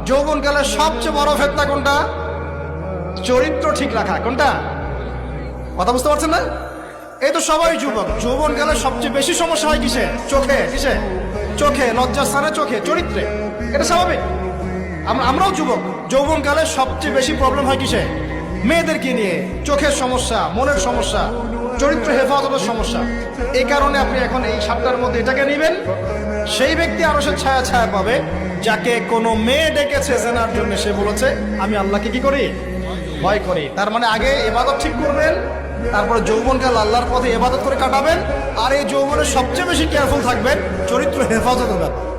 যৌবনকালের সবচেয়ে বড় ফেতনা কোনটা? চরিত্র ঠিক রাখা। কোনটা? কথা বুঝতে পারছেন না? এই তো সবাই যুবক, যৌবনকালে সবচেয়ে বেশি সমস্যা হয় কিসে? চোখে। কিসে? চোখে, লজ্জাস্থানে, চোখে, চরিত্রে। এটা স্বাভাবিক। আমরাও যুবক, যৌবনকালে সবচেয়ে বেশি প্রবলেম হয় কিসে? মেয়েদেরকে নিয়ে। চোখের সমস্যা, মনের সমস্যা, চরিত্র হেফাজতের সমস্যা। এই কারণে আপনি এখন এই সাতটার মধ্যে এটাকে নিবেন। সেই ব্যক্তি আরো সে ছায়া ছায়া পাবে যাকে কোনো মেয়ে ডেকেছে জেনার জন্য, সে বলেছে আমি আল্লাহকে কি করি? ভয় করি। তার মানে আগে ইবাদত ঠিক করবেন, তারপরে যৌবনকাল আল্লাহর পথে ইবাদত করে কাটাবেন। আর এই যৌবনে সবচেয়ে বেশি কেয়ারফুল থাকবেন চরিত্র হেফাজতের ব্যাপারে।